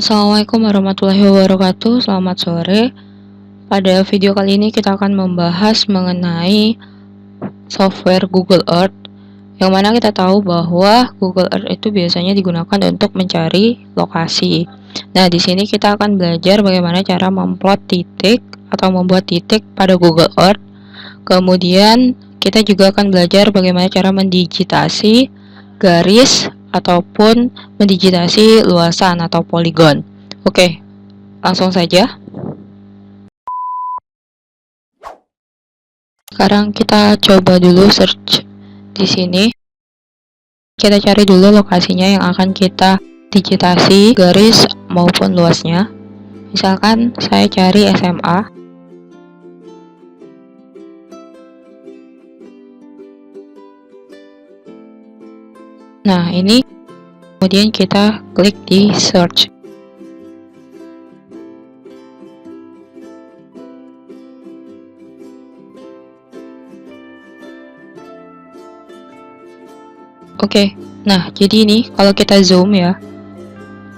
Assalamualaikum warahmatullahi wabarakatuh. Selamat sore. Pada video kali ini kita akan membahas mengenai software Google Earth, yang mana kita tahu bahwa Google Earth itu biasanya digunakan untuk mencari lokasi. Nah, di sini kita akan belajar bagaimana cara memplot titik atau membuat titik pada Google Earth. Kemudian kita juga akan belajar bagaimana cara mendigitasi garis ataupun mendigitasi luasan atau poligon. Oke, langsung saja. Sekarang kita coba dulu search di sini. Kita cari dulu lokasinya yang akan kita digitasi garis maupun luasnya. Misalkan saya cari SMA. Nah, ini kemudian kita klik di search. Oke, nah jadi ini kalau kita zoom ya,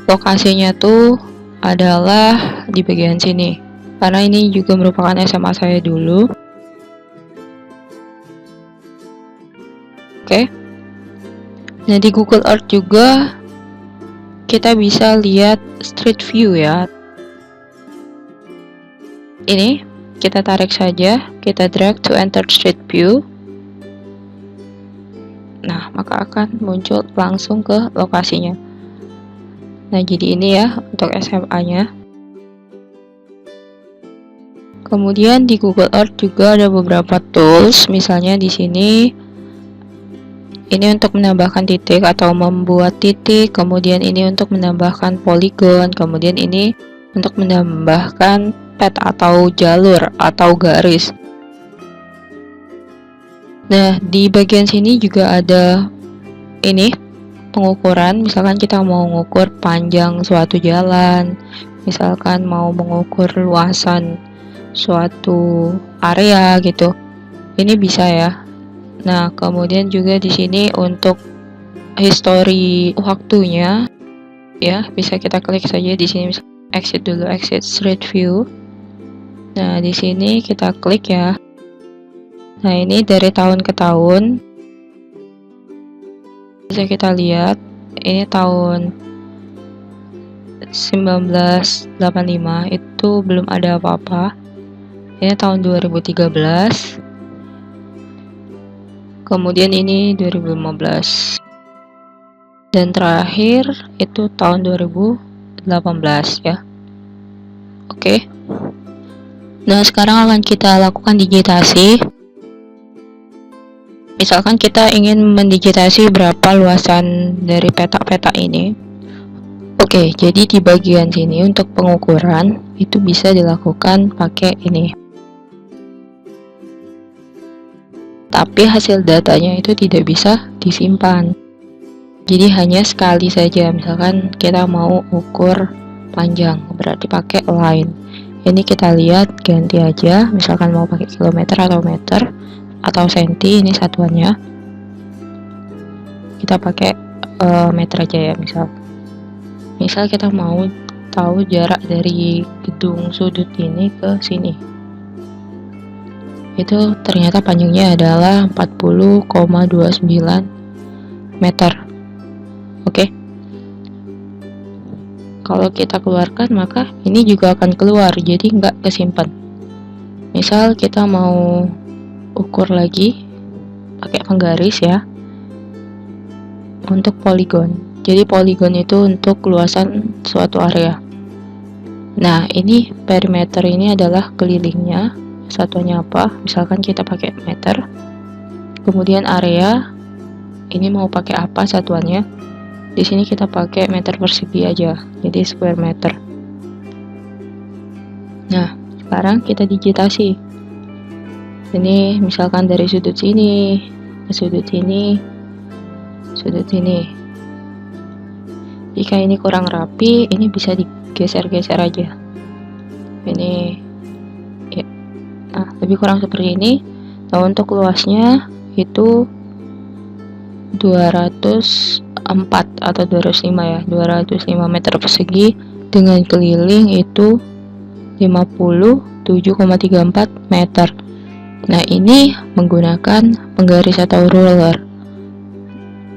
lokasinya tuh adalah di bagian sini. Karena ini juga merupakan SMA saya dulu. Oke. Nah, di Google Earth juga kita bisa lihat street view ya. Ini kita tarik saja, kita drag to enter street view. Nah, maka akan muncul langsung ke lokasinya. Nah, jadi ini ya untuk SMA-nya. Kemudian di Google Earth juga ada beberapa tools, misalnya di sini ini untuk menambahkan titik atau membuat titik, kemudian ini untuk menambahkan poligon, kemudian ini untuk menambahkan pad atau jalur atau garis. Nah, di bagian sini juga ada ini pengukuran, misalkan kita mau mengukur panjang suatu jalan, misalkan mau mengukur luasan suatu area gitu. Ini bisa ya. Nah, kemudian juga di sini untuk history waktunya ya, bisa kita klik saja di sini, exit dulu, exit street view. Nah, di sini kita klik ya. Nah, ini dari tahun ke tahun. Bisa kita lihat, ini tahun 1985 itu belum ada apa-apa. Ini tahun 2013. Kemudian ini 2015. Dan terakhir itu tahun 2018 ya. Oke. Nah, sekarang akan kita lakukan digitasi. Misalkan kita ingin mendigitasi berapa luasan dari peta-peta ini. Oke, jadi di bagian sini untuk pengukuran itu bisa dilakukan pakai ini. Tapi hasil datanya itu tidak bisa disimpan. Jadi hanya sekali saja. Misalkan kita mau ukur panjang, berarti pakai line. Ini kita lihat ganti aja. Misalkan mau pakai kilometer atau meter atau senti, ini satuannya. Kita pakai meter aja ya. Misal kita mau tahu jarak dari gedung sudut ini ke sini. Itu ternyata panjangnya adalah 40,29 meter. Oke. Kalau kita keluarkan, maka ini juga akan keluar, jadi nggak kesimpan. Misal kita mau ukur lagi pakai penggaris ya, untuk poligon. Jadi poligon itu untuk luasan suatu area. Nah, ini perimeter ini adalah kelilingnya. Satuannya apa? Misalkan kita pakai meter. Kemudian area ini mau pakai apa satuannya? Di sini kita pakai meter persegi aja. Jadi square meter. Nah, sekarang kita digitasi. Ini misalkan dari sudut sini ke sudut ini, sudut ini. Jika ini kurang rapi, ini bisa digeser-geser aja. Ini ya. Nah, lebih kurang seperti ini. Nah, untuk luasnya itu 204 atau 205 ya, 205 meter persegi dengan keliling itu 57,34 meter. Nah, ini menggunakan penggaris atau ruler.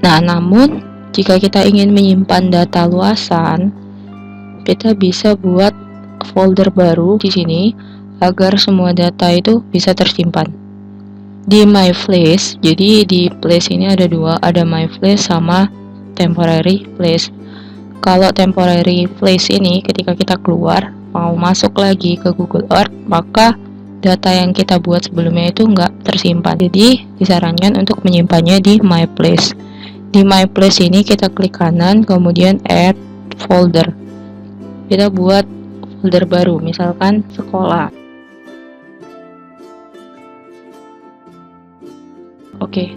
Nah, namun jika kita ingin menyimpan data luasan, kita bisa buat folder baru di sini agar semua data itu bisa tersimpan di My Place. Jadi di Place ini ada dua, ada My Place sama Temporary Place. Kalau Temporary Place ini ketika kita keluar mau masuk lagi ke Google Earth, maka data yang kita buat sebelumnya itu nggak tersimpan. Jadi disarankan untuk menyimpannya di My Place. Di My Place ini kita klik kanan, kemudian Add Folder. Kita buat folder baru, misalkan sekolah. Oke,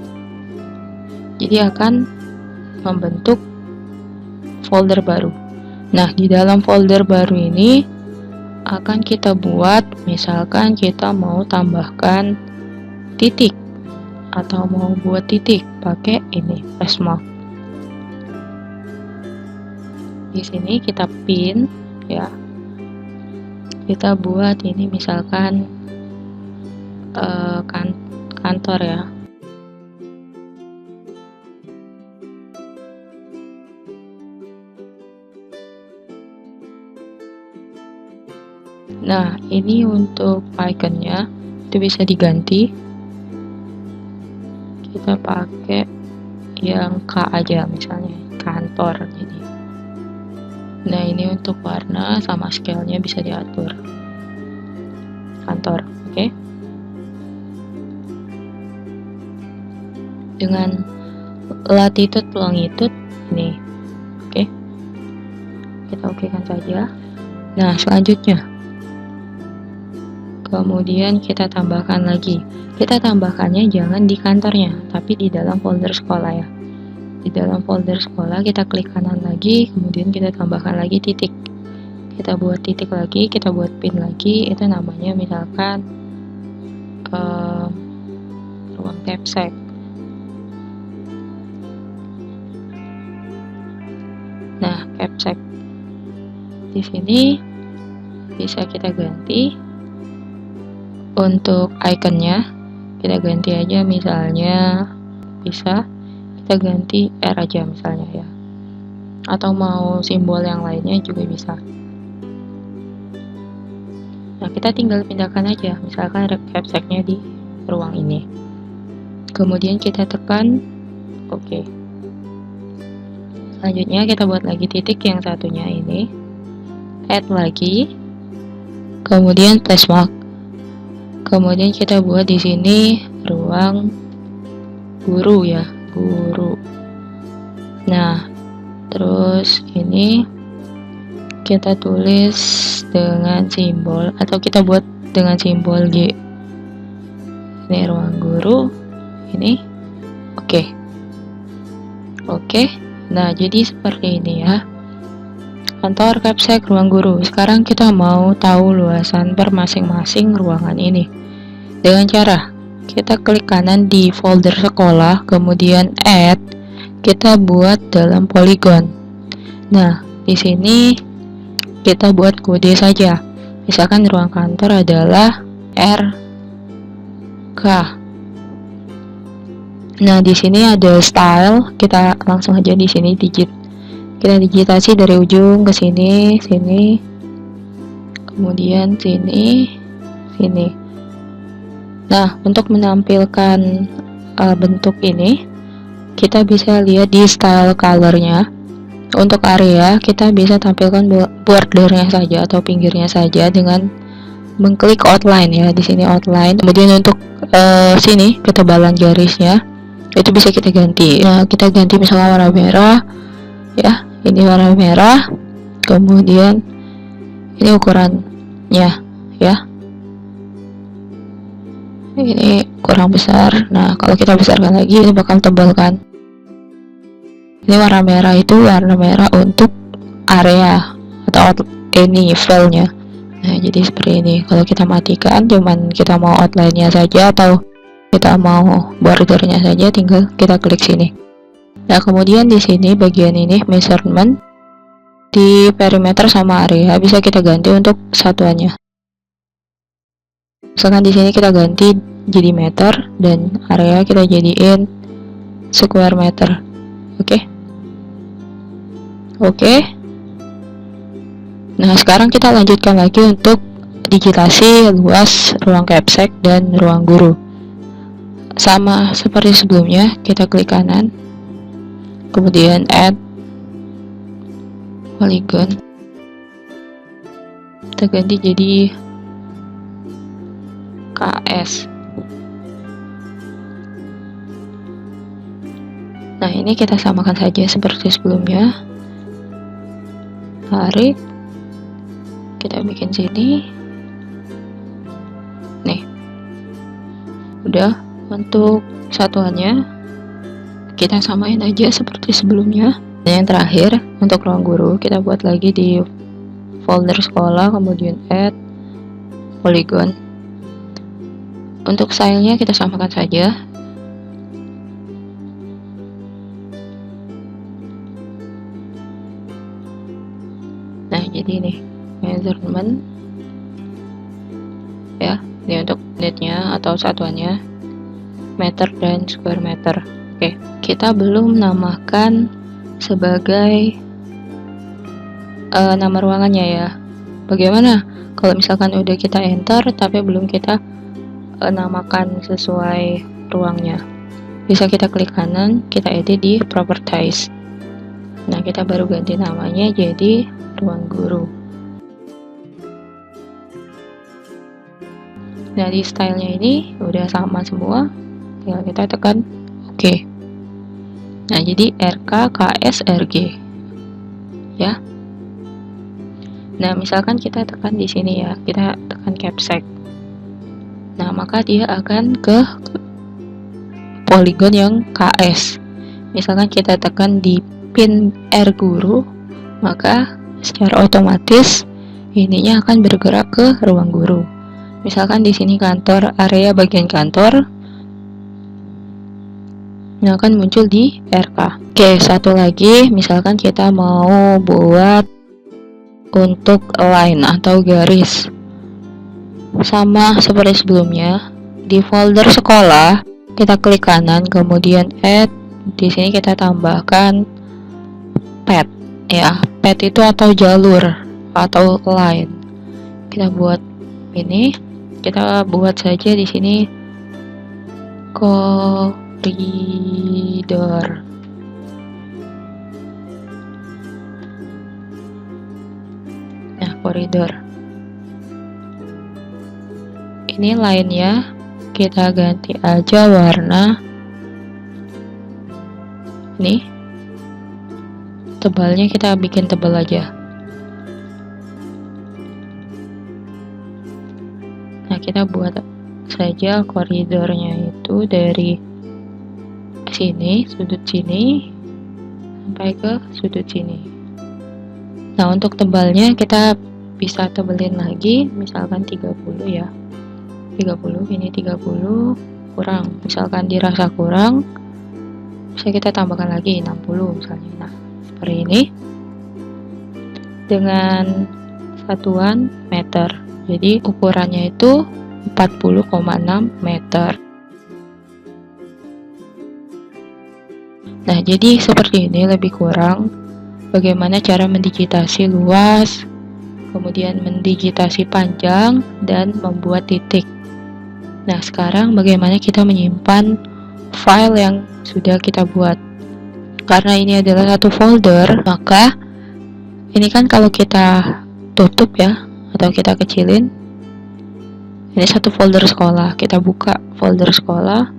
jadi akan membentuk folder baru. Nah, di dalam folder baru ini akan kita buat, misalkan kita mau tambahkan titik atau mau buat titik pakai ini Flashmark. Di sini kita pin ya. Kita buat ini misalkan kantor ya. Nah, ini untuk iconnya itu bisa diganti. Kita pakai yang K aja, misalnya kantor. Jadi, nah ini untuk warna sama scale-nya bisa diatur. Kantor, oke? Dengan latitude longitude ini, oke? Kita okekan saja. Nah, selanjutnya kemudian kita tambahkan lagi. Kita tambahkannya jangan di kantornya, tapi di dalam folder sekolah ya. Di dalam folder sekolah kita klik kanan lagi, kemudian kita tambahkan lagi titik. Kita buat titik lagi, kita buat pin lagi, itu namanya misalkan ruang capsek. Nah, capsek di sini bisa kita ganti. Untuk iconnya kita ganti aja, misalnya bisa kita ganti R aja misalnya ya, atau mau simbol yang lainnya juga bisa. Nah, kita tinggal pindahkan aja, misalkan capseknya di ruang ini, kemudian kita tekan OK. Selanjutnya kita buat lagi titik yang satunya ini, add lagi, kemudian Flashmark. Kemudian kita buat di sini ruang guru ya, guru. Nah, terus ini kita tulis dengan simbol atau kita buat dengan simbol G. Ini ruang guru, ini oke. Oke. Nah, jadi seperti ini ya. Kantor, capsek, ruang guru. Sekarang kita mau tahu luasan per masing-masing ruangan ini. Dengan cara kita klik kanan di folder sekolah, kemudian add, kita buat dalam polygon. Nah, di sini kita buat kode saja. Misalkan ruang kantor adalah RK. Nah, di sini ada style, kita langsung aja di sini digit. Kita digitasi dari ujung ke sini, sini, kemudian sini, sini. Nah, untuk menampilkan bentuk ini, kita bisa lihat di style colornya. Untuk area, kita bisa tampilkan bordernya saja atau pinggirnya saja dengan mengklik outline ya. Di sini outline. Kemudian untuk sini ketebalan garisnya itu bisa kita ganti. Nah, kita ganti misalnya warna merah, ya. Ini warna merah, kemudian ini ukurannya ya, ini kurang besar. Nah, kalau kita besarkan lagi ini bakal tebal kan. Ini warna merah itu warna merah untuk area atau ini filenya. Nah, jadi seperti ini. Kalau kita matikan, cuman kita mau outline-nya saja atau kita mau bordernya saja, tinggal kita klik sini. Nah, kemudian di sini bagian ini measurement, di perimeter sama area bisa kita ganti untuk satuannya. Misalkan di sini kita ganti jadi meter dan area kita jadiin square meter. Oke. Nah, sekarang kita lanjutkan lagi untuk digitasi luas ruang capsek dan ruang guru. Sama seperti sebelumnya, kita klik kanan, kemudian add polygon, kita ganti jadi KS. Nah, ini kita samakan saja seperti sebelumnya. Tarik, kita bikin sini. Nih, udah. Untuk satuannya kita samain aja seperti sebelumnya. Dan yang terakhir, untuk ruang guru kita buat lagi di folder sekolah, kemudian add polygon. Untuk stylenya kita samakan saja. Nah, jadi nih measurement ya, ini untuk unitnya atau satuannya meter dan square meter. Oke, kita belum namakan sebagai nama ruangannya ya. Bagaimana kalau misalkan udah kita enter tapi belum kita namakan sesuai ruangnya? Bisa kita klik kanan, kita edit di properties. Nah, kita baru ganti namanya jadi ruang guru. Nah, di stylenya ini udah sama semua, tinggal kita tekan OK. Nah, jadi RK KS RG ya. Nah, misalkan kita tekan di sini ya, kita tekan capsek. Nah, maka dia akan ke polygon yang KS. Misalkan kita tekan di pin R guru, maka secara otomatis ininya akan bergerak ke ruang guru. Misalkan di sini kantor, area bagian kantor, yang akan muncul di RK. Oke, satu lagi, misalkan kita mau buat untuk line atau garis. Sama seperti sebelumnya, di folder sekolah kita klik kanan, kemudian add. Di sini kita tambahkan path ya. Path itu atau jalur atau line. Kita buat ini, kita buat saja di sini koridor. Nah, koridor. Ini line-nya kita ganti aja warna. Nih, tebalnya kita bikin tebal aja. Nah, kita buat saja koridornya itu dari sini, sudut sini sampai ke sudut sini. Nah, untuk tebalnya kita bisa tebelin lagi, misalkan 30 ya. 30, ini 30 kurang. Misalkan dirasa kurang, bisa kita tambahkan lagi 60 misalnya. Nah, seperti ini. Dengan satuan meter. Jadi ukurannya itu 40,6 meter. Nah, jadi seperti ini lebih kurang bagaimana cara mendigitasi luas, kemudian mendigitasi panjang, dan membuat titik. Nah, sekarang bagaimana kita menyimpan file yang sudah kita buat. Karena ini adalah satu folder, maka ini kan kalau kita tutup ya, atau kita kecilin, ini satu folder sekolah. Kita buka folder sekolah,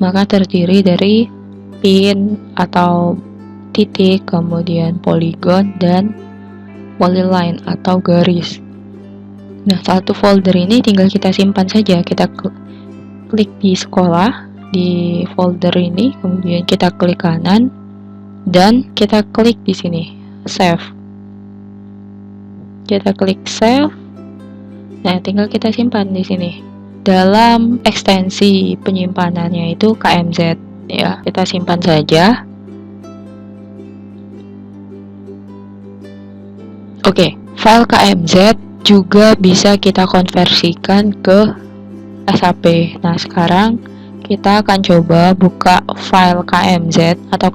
maka terdiri dari pin atau titik, kemudian polygon, dan polyline atau garis. Nah, satu folder ini tinggal kita simpan saja. Kita klik di sekolah, di folder ini, kemudian kita klik kanan, dan kita klik di sini, save. Kita klik save. Nah, tinggal kita simpan di sini. Dalam ekstensi penyimpanannya itu KMZ ya. Kita simpan saja. Oke, file KMZ juga bisa kita konversikan ke SHP. Nah, sekarang kita akan coba buka file KMZ atau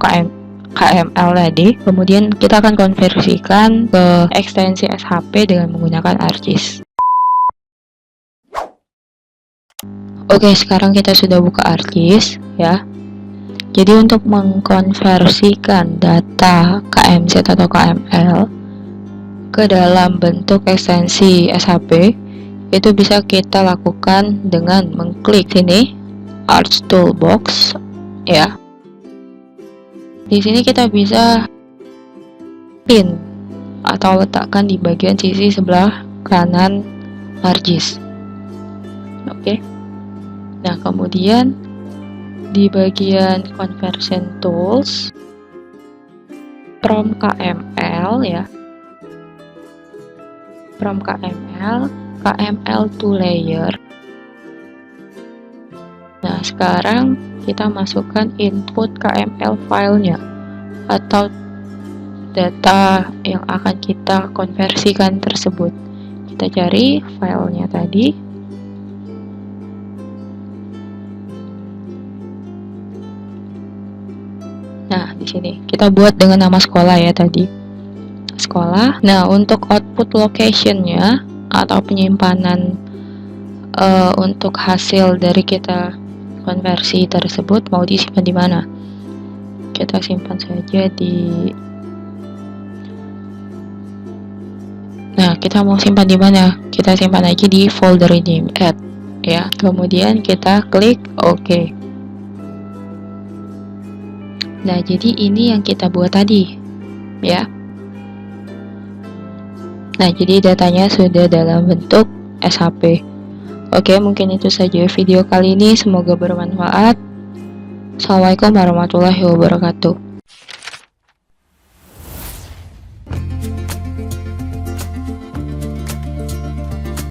KML tadi, kemudian kita akan konversikan ke ekstensi SHP dengan menggunakan ArcGIS. Oke, sekarang kita sudah buka ArcGIS ya. Jadi untuk mengkonversikan data KMZ atau KML ke dalam bentuk ekstensi SHP, itu bisa kita lakukan dengan mengklik sini Arch Toolbox ya. Di sini kita bisa pin atau letakkan di bagian sisi sebelah kanan ArcGIS. Oke. Nah, kemudian di bagian Conversion Tools, from KML ya, from KML to layer. Nah, sekarang kita masukkan input KML filenya atau data yang akan kita konversikan tersebut. Kita cari filenya tadi. Nah, di sini kita buat dengan nama sekolah ya tadi. Sekolah. Nah, untuk output location-nya atau penyimpanan untuk hasil dari kita konversi tersebut mau disimpan di mana? Kita simpan saja di. Nah, kita mau simpan di mana? Kita simpan aja di folder ini, add ya. Kemudian kita klik OK. Nah, jadi ini yang kita buat tadi ya. Nah, jadi datanya sudah dalam bentuk SHP. Oke, mungkin itu saja video kali ini, semoga bermanfaat. Assalamualaikum warahmatullahi wabarakatuh.